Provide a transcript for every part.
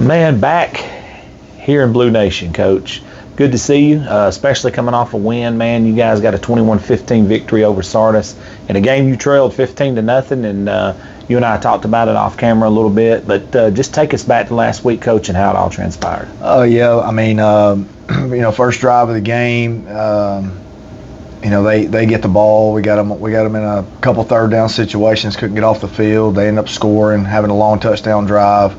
Man, back here in Blue Nation, Coach. Good to see you, especially coming off a win, man. You guys got a 21-15 victory over Sardis in a game you trailed 15-0, and you and I talked about it off camera a little bit. But just take us back to last week, Coach, and how it all transpired. Yeah, I mean, first drive of the game, they get the ball. We got them in a couple third down situations. Couldn't get off the field. They end up scoring, having a long touchdown drive.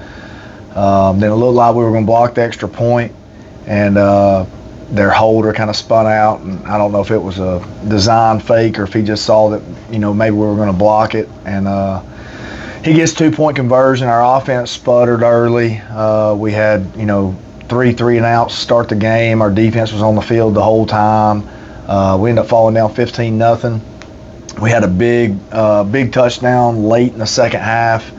Then it looked like we were going to block the extra point, and their holder kind of spun out. And I don't know if it was a design fake or if he just saw that, maybe we were going to block it. And he gets 2-point conversion. Our offense sputtered early. We had, 3 and outs to start the game. Our defense was on the field the whole time. We ended up falling down 15-0. We had a big touchdown late in the second half.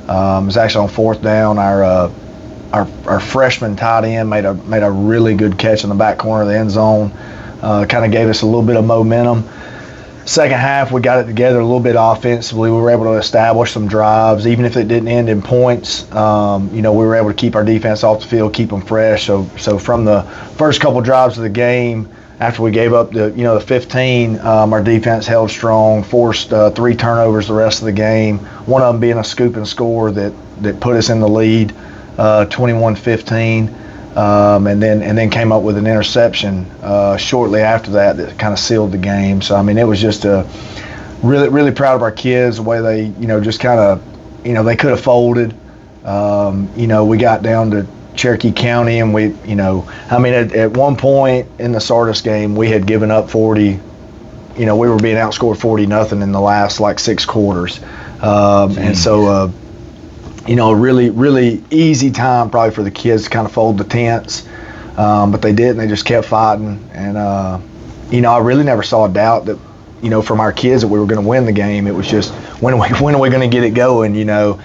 It was actually on fourth down. Our freshman tight end made a really good catch in the back corner of the end zone. Kind of gave us a little bit of momentum. Second half, we got it together a little bit offensively. We were able to establish some drives, even if it didn't end in points. We were able to keep our defense off the field, keep them fresh. So from the first couple drives of the game, after we gave up the 15, our defense held strong, forced 3 turnovers the rest of the game. One of them being a scoop and score that put us in the lead, 21-15, and then came up with an interception shortly after that kind of sealed the game. So I mean, it was just really, really proud of our kids, the way they just kind of they could have folded. We got down to Cherokee County, and at one point in the Sardis game, we had given up 40. We were being outscored 40-0 in the last 6 quarters, and so a really, really easy time probably for the kids to kind of fold the tents, but they didn't. They just kept fighting, and I really never saw a doubt that from our kids that we were going to win the game. It was just when are we going to get it going? So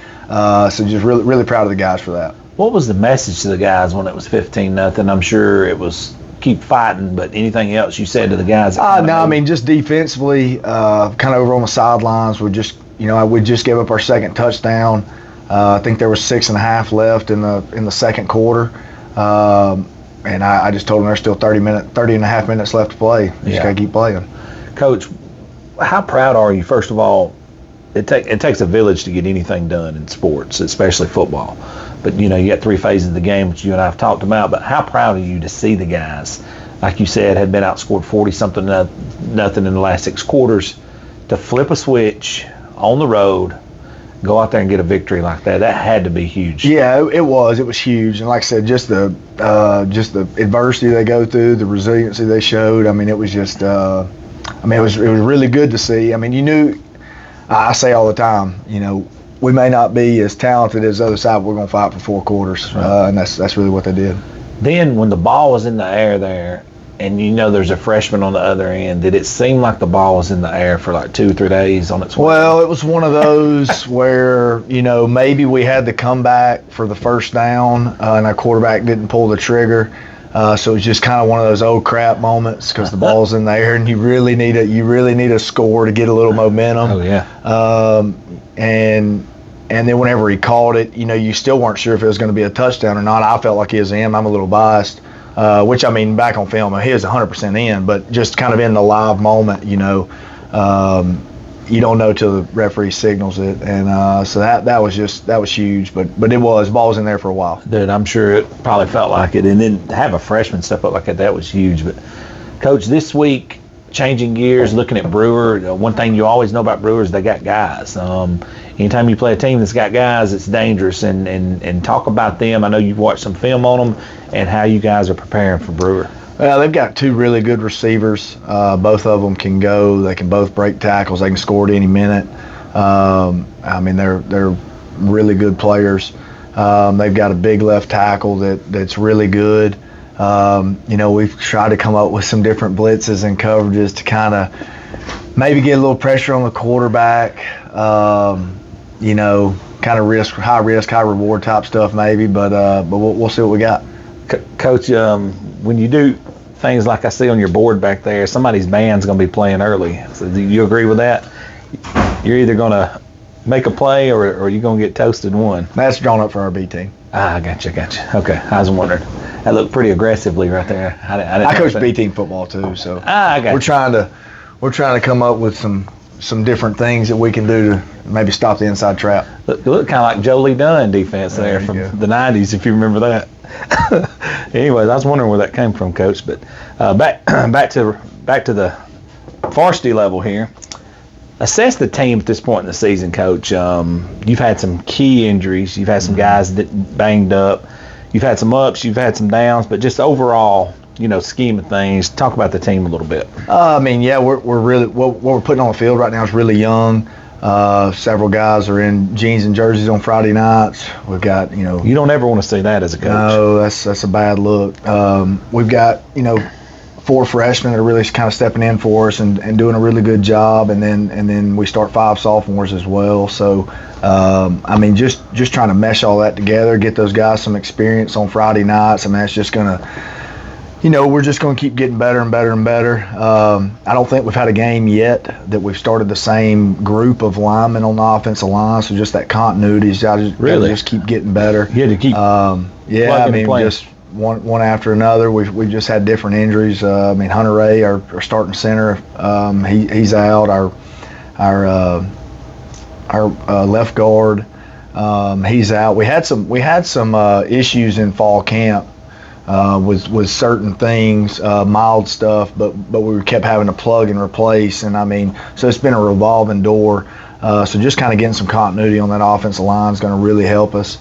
just really, really proud of the guys for that. What was the message to the guys when it was 15-0? I'm sure it was keep fighting, but anything else you said to the guys? Just defensively, kind of over on the sidelines, we just gave up our second touchdown. I think there was 6.5 left in the second quarter, and I just told them there's still 30.5 minutes left to play. You just got to keep playing. Coach, how proud are you? First of all, it takes a village to get anything done in sports, especially football. But, you got 3 phases of the game, which you and I have talked about. But how proud are you to see the guys, like you said, had been outscored 40-something nothing in the last 6 quarters, to flip a switch on the road, go out there and get a victory like that? That had to be huge. Yeah, it was. It was huge. And like I said, just the adversity they go through, the resiliency they showed. I mean, it was just, it was really good to see. I mean, I say all the time, we may not be as talented as the other side, but we're going to fight for 4 quarters, right. And that's really what they did. Then when the ball was in the air there, and there's a freshman on the other end, did it seem like the ball was in the air for 2 or 3 days on its way? Well, it was one of those where, maybe we had the comeback for the first down, and our quarterback didn't pull the trigger. So it was just kind of one of those oh crap moments because the ball's in the air and you really need a score to get a little momentum. Oh yeah. And then whenever he called it, you still weren't sure if it was going to be a touchdown or not. I felt like he was in. I'm a little biased, which back on film, he was 100% in. But just kind of in the live moment, you don't know till the referee signals it, and so that was huge. But ball was in there for a while. Dude, I'm sure it probably felt like it, and then to have a freshman step up like that was huge. But Coach, this week, changing gears, looking at Brewer, one thing you always know about Brewer is they got guys. Anytime you play a team that's got guys, it's dangerous. And talk about them. I know you've watched some film on them and how you guys are preparing for Brewer. Well, they've got 2 really good receivers. Both of them can go. They can both break tackles. They can score at any minute. They're really good players. They've got a big left tackle that's really good. We've tried to come up with some different blitzes and coverages to kind of maybe get a little pressure on the quarterback. Kind of high risk, high reward type stuff maybe. But we'll see what we got. Coach, when you do things like I see on your board back there, somebody's band's going to be playing early. So do you agree with that? You're either going to make a play, or are you going to get toasted one? That's drawn up for our B team. Ah, gotcha. Okay, I was wondering. That looked pretty aggressively right there. I coach B team football too, so I got we're trying to come up with some different things that we can do to maybe stop the inside trap. Look kind of like Joe Lee Dunn defense there from the 90s, if you remember that. Anyways, I was wondering where that came from, Coach. But back to the varsity level here. Assess the team at this point in the season, Coach. You've had some key injuries. You've had some guys that banged up. You've had some ups. You've had some downs. But just overall, scheme of things, talk about the team a little bit. We're really what we're putting on the field right now is really young. Several guys are in jeans and jerseys on Friday nights. We've got You don't ever want to see that as a coach. No, that's a bad look. We've got 4 freshmen that are really kind of stepping in for us and doing a really good job, and then we start 5 sophomores as well. So just trying to mesh all that together, get those guys some experience on Friday nights. That's just gonna, we're just gonna keep getting better and better and better. I don't think we've had a game yet that we've started the same group of linemen on the offensive line. So just that continuity, just keep getting better. You had to keep. Just one after another. We've just had different injuries. Hunter Ray, our starting center, he's out. Our left guard, he's out. We had some issues in fall camp with certain things, mild stuff, but we kept having to plug and replace. And so it's been a revolving door. So just kind of getting some continuity on that offensive line is going to really help us.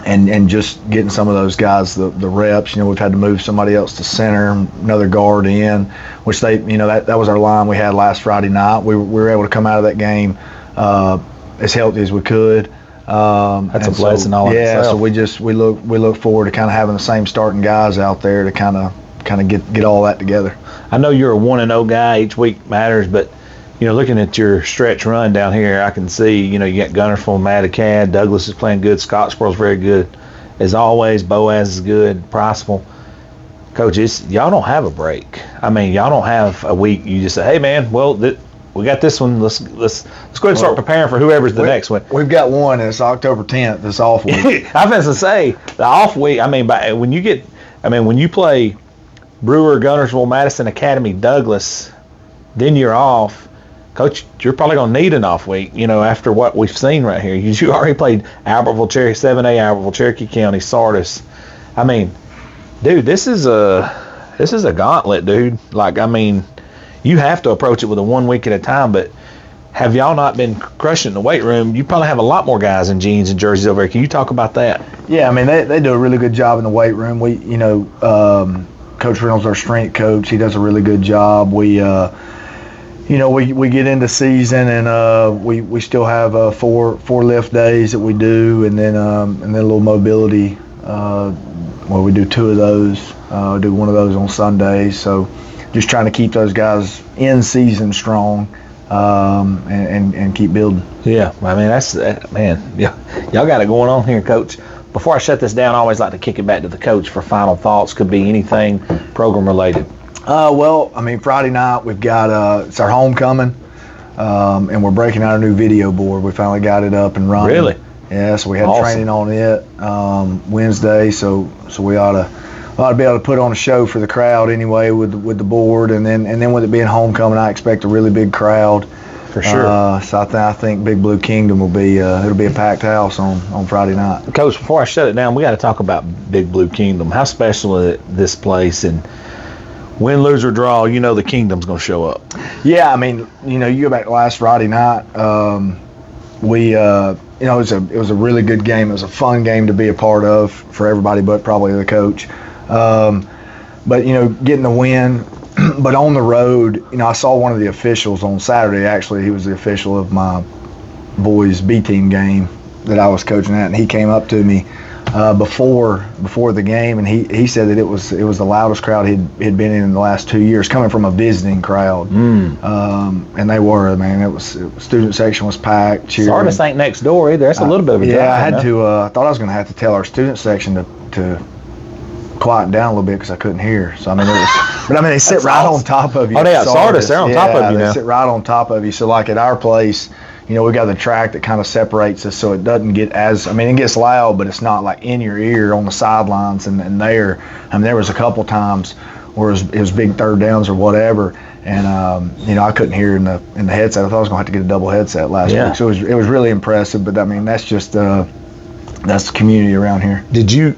And just getting some of those guys the reps. We've had to move somebody else to center, another guard in, which that was our line we had last Friday night. We were able to come out of that game as healthy as we could. That's a blessing all in itself. So we look forward to kind of having the same starting guys out there to kind of get all that together. I know you're a 1-0 guy. Each week matters, but looking at your stretch run down here, I can see, you got Guntersville, Matacad, Douglas is playing good, Scottsboro's very good. As always, Boaz is good, Priceville. Coach, y'all don't have a break. Y'all don't have a week. You just say, hey, man, well, we got this one. Let's go ahead and start preparing for whoever's the next one. We've got one, and it's October 10th, this off week. I was going to say, the off week, when you play Brewer, Guntersville, Madison Academy, Douglas, then you're off. Coach, you're probably going to need an off week, after what we've seen right here. You already played Albertville, 7A, Albertville, Cherokee County, Sardis. Dude, this is a gauntlet, dude. You have to approach it with a 1 week at a time, but have y'all not been crushing the weight room? You probably have a lot more guys in jeans and jerseys over here. Can you talk about that? Yeah, they do a really good job in the weight room. Coach Reynolds, our strength coach, he does a really good job. We get into season and we still have 4 lift days that we do, and then a little mobility. We do 2 of those. Do one of those on Sundays. So just trying to keep those guys in season strong and keep building. Yeah, y'all got it going on here, Coach. Before I shut this down, I always like to kick it back to the coach for final thoughts. Could be anything program related. Friday night we've got it's our homecoming, and we're breaking out a new video board. We finally got it up and running. Really? Yeah. So we had training on it Wednesday. So we ought to be able to put on a show for the crowd anyway with the board, and then with it being homecoming, I expect a really big crowd. For sure. So I think Big Blue Kingdom will be it'll be a packed house on Friday night. Coach, before I shut it down, we got to talk about Big Blue Kingdom. How special is this place, and win, lose, or draw, the Kingdom's going to show up. Yeah, you go back to last Friday night. It was a really good game. It was a fun game to be a part of for everybody, but probably the coach. But getting the win. But on the road, I saw one of the officials on Saturday. Actually, he was the official of my boys' B team game that I was coaching at, and he came up to me before the game, and he said that it was the loudest crowd he'd been in the last 2 years, coming from a visiting crowd. And they were, it was student section was packed. Cheering. Sardis ain't next door either. That's a little bit of a drive. Yeah, I had to. I thought I was going to have to tell our student section to quiet down a little bit because I couldn't hear. So they sit right on top of you. Oh, yeah, Sardis, they're on top of you now. They sit right on top of you. So like at our place, we got the track that kind of separates us, so it doesn't get it gets loud, but it's not like in your ear on the sidelines and there. There was a couple times where it was big third downs or whatever, and I couldn't hear in the headset. I thought I was gonna have to get a double headset last week, so it was really impressive. But that's just that's the community around here. Did you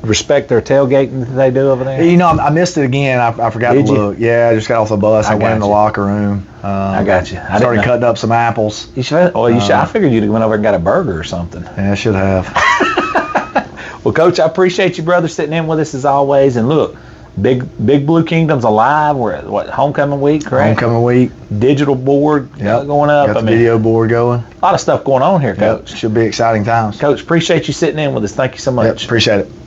respect their tailgating that they do over there? I missed it again. I forgot to look. Yeah, I just got off the bus. I went in the locker room. I got you. I started cutting up some apples. You should. Well, you should. I figured you'd went over and got a burger or something. Yeah, I should have. Well, Coach, I appreciate you, brother, sitting in with us as always. And look, Big Blue Kingdom's alive. We're at homecoming week, correct? Homecoming week. Digital board going up. Got the video board going. A lot of stuff going on here, Coach. Should be exciting times. Coach, appreciate you sitting in with us. Thank you so much. Appreciate it.